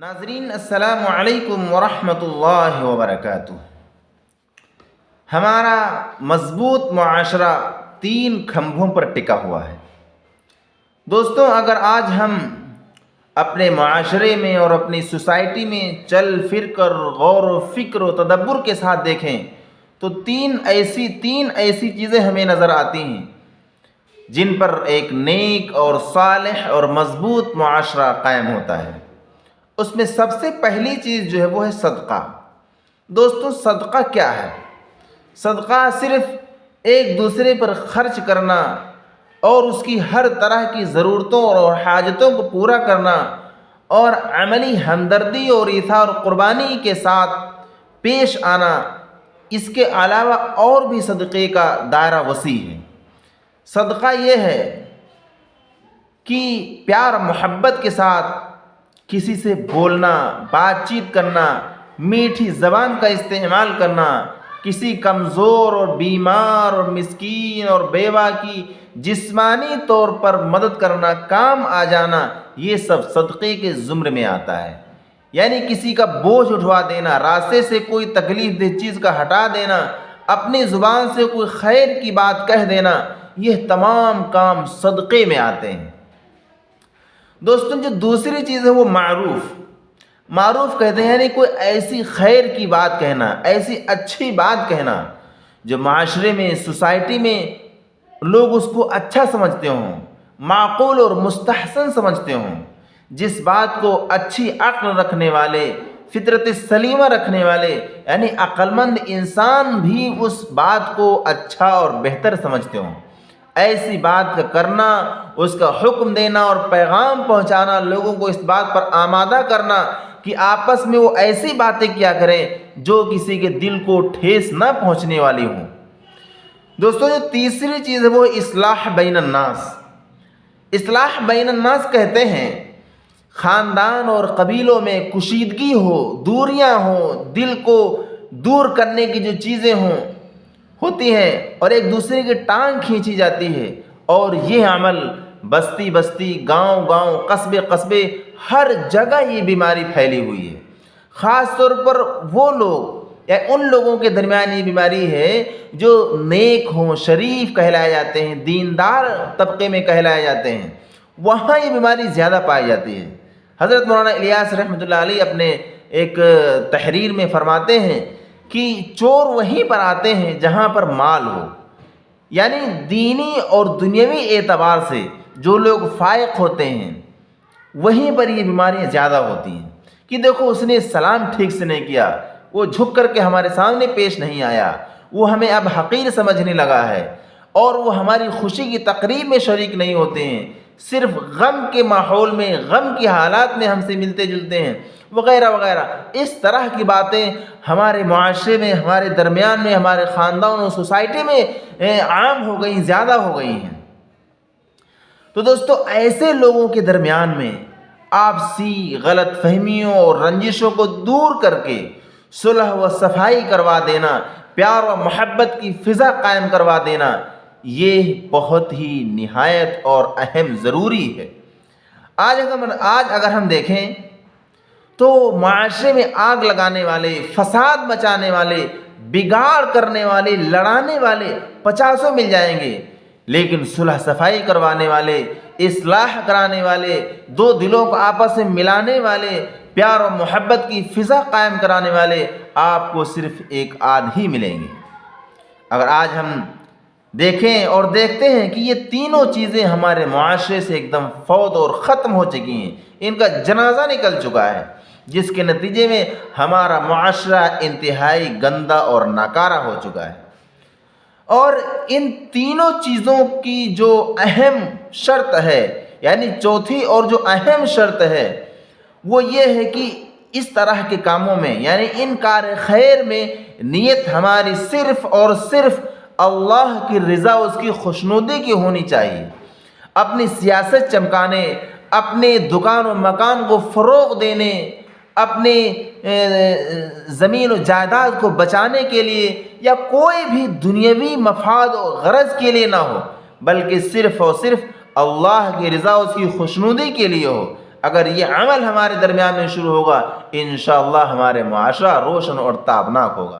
ناظرین السلام علیکم ورحمۃ اللہ وبرکاتہ۔ ہمارا مضبوط معاشرہ تین کھمبوں پر ٹکا ہوا ہے۔ دوستوں، اگر آج ہم اپنے معاشرے میں اور اپنی سوسائٹی میں چل پھر کر غور و فکر و تدبر کے ساتھ دیکھیں تو تین ایسی چیزیں ہمیں نظر آتی ہیں جن پر ایک نیک اور صالح اور مضبوط معاشرہ قائم ہوتا ہے۔ اس میں سب سے پہلی چیز جو ہے وہ ہے صدقہ۔ دوستوں، صدقہ کیا ہے؟ صدقہ صرف ایک دوسرے پر خرچ کرنا اور اس کی ہر طرح کی ضرورتوں اور حاجتوں کو پورا کرنا اور عملی ہمدردی اور ایثار اور قربانی کے ساتھ پیش آنا، اس کے علاوہ اور بھی صدقے کا دائرہ وسیع ہے۔ صدقہ یہ ہے کہ پیار محبت کے ساتھ کسی سے بولنا، بات چیت کرنا، میٹھی زبان کا استعمال کرنا، کسی کمزور اور بیمار اور مسکین اور بیوہ کی جسمانی طور پر مدد کرنا، کام آ جانا، یہ سب صدقے کے زمرے میں آتا ہے۔ یعنی کسی کا بوجھ اٹھوا دینا، راستے سے کوئی تکلیف دہ چیز کا ہٹا دینا، اپنی زبان سے کوئی خیر کی بات کہہ دینا، یہ تمام کام صدقے میں آتے ہیں۔ دوستوں، جو دوسری چیز ہے وہ معروف کہتے ہیں، یعنی کوئی ایسی خیر کی بات کہنا، ایسی اچھی بات کہنا جو معاشرے میں، سوسائٹی میں لوگ اس کو اچھا سمجھتے ہوں، معقول اور مستحسن سمجھتے ہوں، جس بات کو اچھی عقل رکھنے والے، فطرت سلیمہ رکھنے والے، یعنی عقل مند انسان بھی اس بات کو اچھا اور بہتر سمجھتے ہوں۔ ایسی بات کا کرنا، اس کا حکم دینا اور پیغام پہنچانا، لوگوں کو اس بات پر آمادہ کرنا کہ آپس میں وہ ایسی باتیں کیا کریں جو کسی کے دل کو ٹھیس نہ پہنچنے والی ہوں۔ دوستوں، جو تیسری چیز ہے وہ اصلاح بین الناس۔ اصلاح بین الناس کہتے ہیں خاندان اور قبیلوں میں کشیدگی ہو، دوریاں ہوں، دل کو دور کرنے کی جو چیزیں ہوتی ہیں اور ایک دوسرے کی ٹانگ کھینچی جاتی ہے، اور یہ عمل بستی بستی، گاؤں گاؤں، قصبے قصبے، ہر جگہ یہ بیماری پھیلی ہوئی ہے۔ خاص طور پر وہ لوگ یا ان لوگوں کے درمیان یہ بیماری ہے جو نیک ہوں، شریف کہلائے جاتے ہیں، دیندار طبقے میں کہلائے جاتے ہیں، وہاں یہ بیماری زیادہ پائی جاتی ہے۔ حضرت مولانا الیاس رحمۃ اللہ علیہ اپنے ایک تحریر میں فرماتے ہیں کہ چور وہیں پر آتے ہیں جہاں پر مال ہو، یعنی دینی اور دنیاوی اعتبار سے جو لوگ فائق ہوتے ہیں وہیں پر یہ بیماریاں زیادہ ہوتی ہیں۔ کہ دیکھو، اس نے سلام ٹھیک سے نہیں کیا، وہ جھک کر کے ہمارے سامنے پیش نہیں آیا، وہ ہمیں اب حقیر سمجھنے لگا ہے، اور وہ ہماری خوشی کی تقریب میں شریک نہیں ہوتے ہیں، صرف غم کے ماحول میں، غم کی حالات میں ہم سے ملتے جلتے ہیں، وغیرہ وغیرہ۔ اس طرح کی باتیں ہمارے معاشرے میں، ہمارے درمیان میں، ہمارے خاندان اور سوسائٹی میں عام ہو گئی، زیادہ ہو گئی ہیں۔ تو دوستو، ایسے لوگوں کے درمیان میں آپسی غلط فہمیوں اور رنجشوں کو دور کر کے صلح و صفائی کروا دینا، پیار و محبت کی فضا قائم کروا دینا، یہ بہت ہی نہایت اور اہم ضروری ہے۔ آج اگر ہم دیکھیں تو معاشرے میں آگ لگانے والے، فساد مچانے والے، بگاڑ کرنے والے، لڑانے والے 50 مل جائیں گے، لیکن صلح صفائی کروانے والے، اصلاح کرانے والے، دو دلوں کو آپس میں ملانے والے، پیار و محبت کی فضا قائم کرانے والے آپ کو صرف ایک آدھ ہی ملیں گے۔ اگر آج ہم دیکھیں اور دیکھتے ہیں کہ یہ تینوں چیزیں ہمارے معاشرے سے ایک دم فوت اور ختم ہو چکی ہیں، ان کا جنازہ نکل چکا ہے، جس کے نتیجے میں ہمارا معاشرہ انتہائی گندا اور ناکارہ ہو چکا ہے۔ اور ان تینوں چیزوں کی جو اہم شرط ہے، یعنی چوتھی اور جو اہم شرط ہے وہ یہ ہے کہ اس طرح کے کاموں میں، یعنی ان کار خیر میں نیت ہماری صرف اور صرف اللہ کی رضا، اس کی خوشنودی کی ہونی چاہیے۔ اپنی سیاست چمکانے، اپنے دکان و مکان کو فروغ دینے، اپنے زمین و جائیداد کو بچانے کے لیے یا کوئی بھی دنیاوی مفاد و غرض کے لیے نہ ہو، بلکہ صرف اور صرف اللہ کی رضا، اس کی خوشنودی کے لیے ہو۔ اگر یہ عمل ہمارے درمیان میں شروع ہوگا انشاءاللہ ہمارے معاشرہ روشن اور تابناک ہوگا.